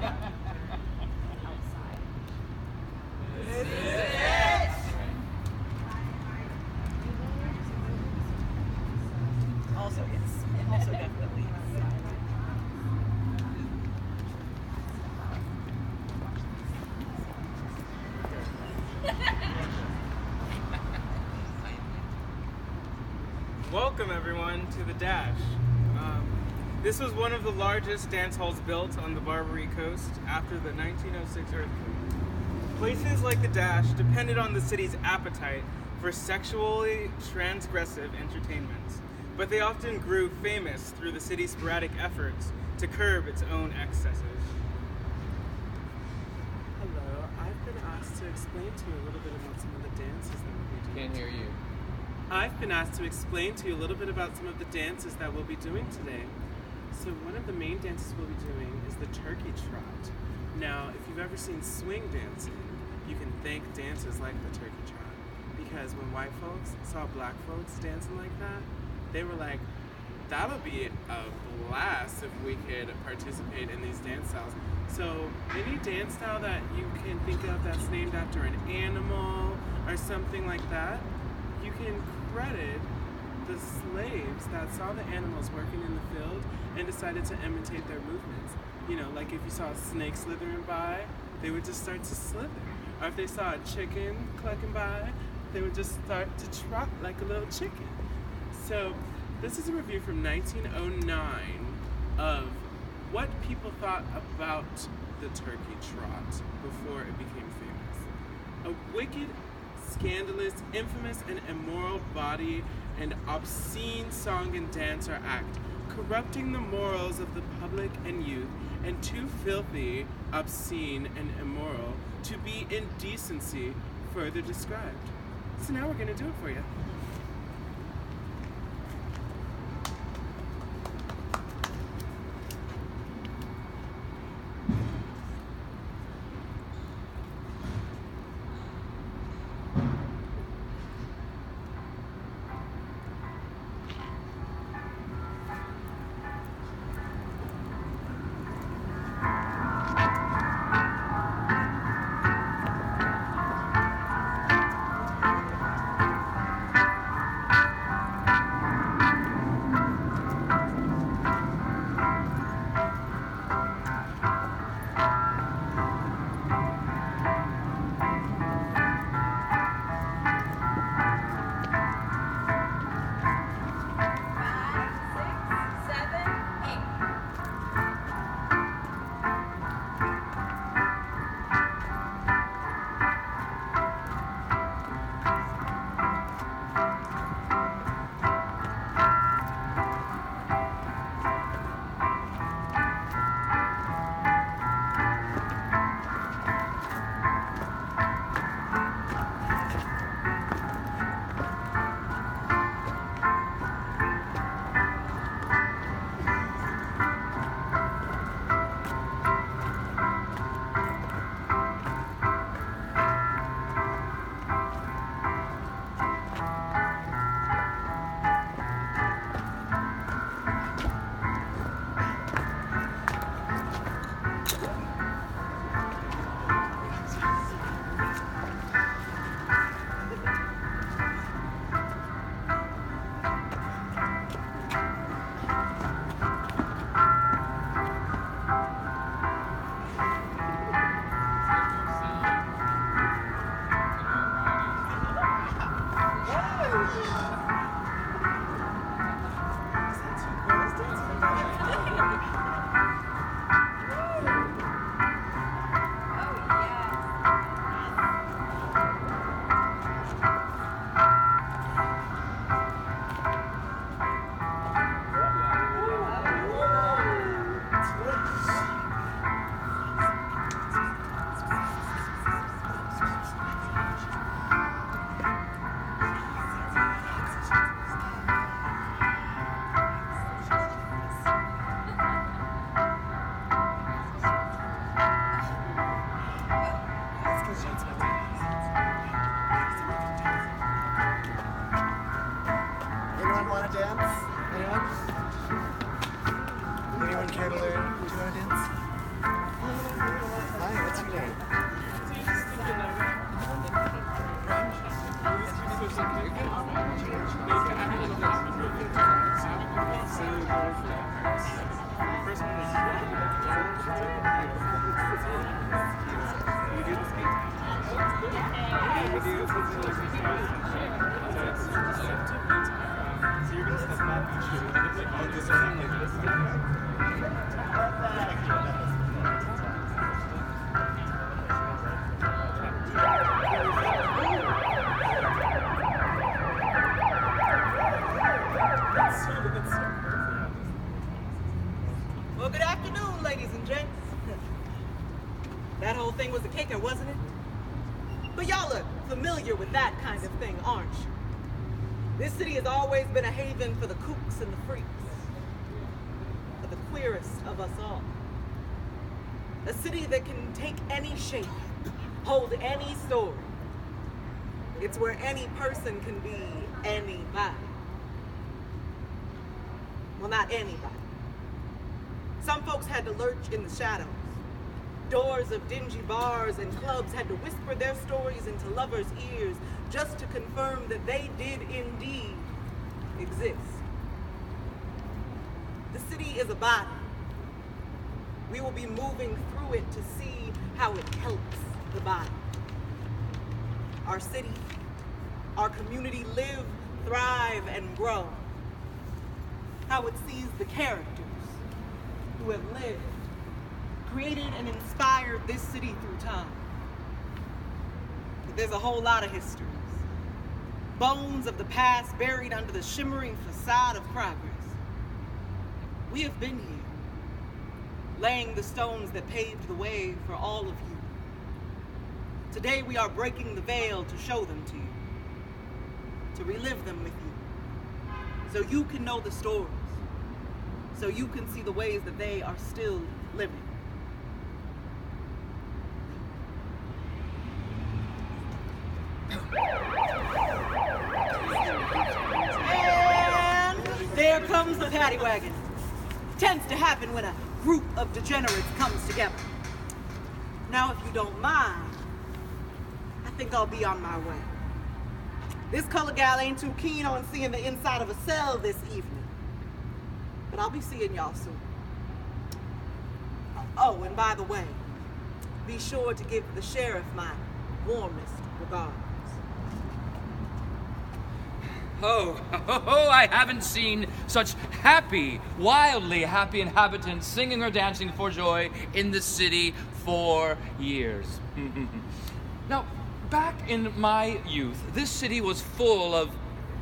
Also, yes. Also, definitely. Welcome everyone to the Dash. This was one of the largest dance halls built on the Barbary Coast after the 1906 earthquake. Places like the Dash depended on the city's appetite for sexually transgressive entertainments, but they often grew famous through the city's sporadic efforts to curb its own excesses. Hello, I've been asked to explain to you a little bit about some of the dances that we'll be doing. Can't hear you. I've been asked to explain to you a little bit about some of the dances that we'll be doing today. So one of the main dances we'll be doing is the turkey trot. Now, if you've ever seen swing dancing, you can thank dancers like the turkey trot. Because when white folks saw black folks dancing like that, they were like, that would be a blast if we could participate in these dance styles. So any dance style that you can think of that's named after an animal or something like that, you can credit the slaves that saw the animals working in the field and decided to imitate their movements. You know, like if you saw a snake slithering by, they would just start to slither. Or if they saw a chicken clucking by, they would just start to trot like a little chicken. So this is a review from 1909 of what people thought about the turkey trot before it became famous. A wicked, scandalous, infamous, and immoral body and obscene song and dance or act, corrupting the morals of the public and youth, and too filthy, obscene, and immoral to be indecency further described. So now we're going to do it for you. you're gonna step back and shoot. I'll do something like this. Well, good afternoon, ladies and gents. That whole thing was a kicker, wasn't it? But y'all are familiar with that kind of thing, aren't you? This city has always been a haven for the kooks and the freaks, for the queerest of us all. A city that can take any shape, hold any story. It's where any person can be anybody. Well, not anybody. Some folks had to lurch in the shadows. Doors of dingy bars and clubs had to whisper their stories into lovers' ears just to confirm that they did indeed exist. The city is a body. We will be moving through it to see how it helps the body. Our city, our community live, thrive, and grow. How it sees the characters who have lived, created and inspired this city through time. But there's a whole lot of histories. Bones of the past buried under the shimmering facade of progress. We have been here, laying the stones that paved the way for all of you. Today we are breaking the veil to show them to you, to relive them with you, so you can know the stories, so you can see the ways that they are still living. And there comes the paddy wagon. Tends to happen when a group of degenerates comes together. Now, if you don't mind, I think I'll be on my way. This color gal ain't too keen on seeing the inside of a cell this evening. But I'll be seeing y'all soon. Oh, and by the way, be sure to give the sheriff my warmest regards. Oh, I haven't seen such happy, wildly happy inhabitants singing or dancing for joy in the city for years. Now, back in my youth, this city was full of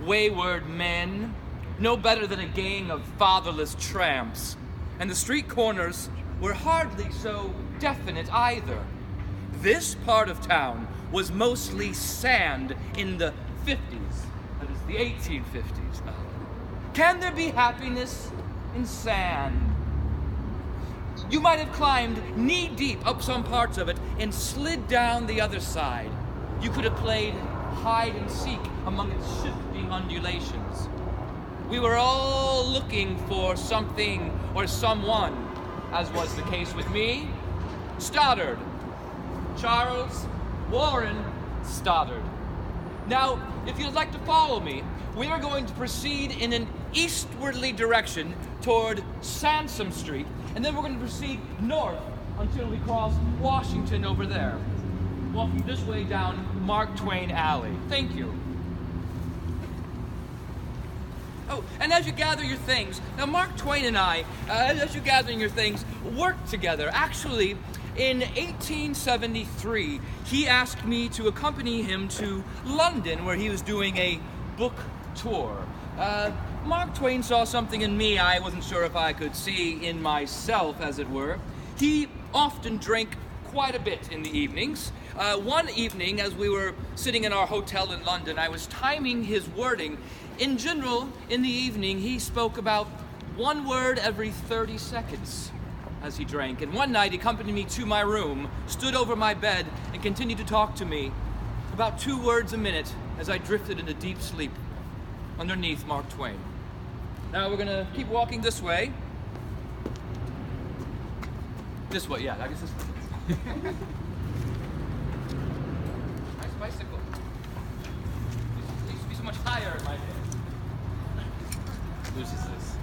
wayward men, no better than a gang of fatherless tramps, and the street corners were hardly so definite either. This part of town was mostly sand in the 50s. That is the 1850s. Can there be happiness in sand? You might have climbed knee-deep up some parts of it and slid down the other side. You could have played hide and seek among its shifting undulations. We were all looking for something or someone, as was the case with me, Stoddard. Charles Warren Stoddard. Now, if you'd like to follow me, we are going to proceed in an eastwardly direction toward Sansom Street, and then we're going to proceed north until we cross Washington over there, walking this way down Mark Twain Alley. Thank you. Oh, and as you gather your things, now Mark Twain and I, as you gather your things, worked together. Actually, in 1873, he asked me to accompany him to London, where he was doing a book tour. Mark Twain saw something in me I wasn't sure if I could see in myself, as it were. He often drank quite a bit in the evenings. One evening, as we were sitting in our hotel in London, I was timing his wording. In general, in the evening, he spoke about one word every 30 seconds as he drank. And one night, he accompanied me to my room, stood over my bed, and continued to talk to me about 2 words a minute as I drifted into deep sleep underneath Mark Twain. Now we're gonna keep walking this way. This way, yeah, I guess this way. Nice bicycle. It used to be so much higher in my day. Loses this.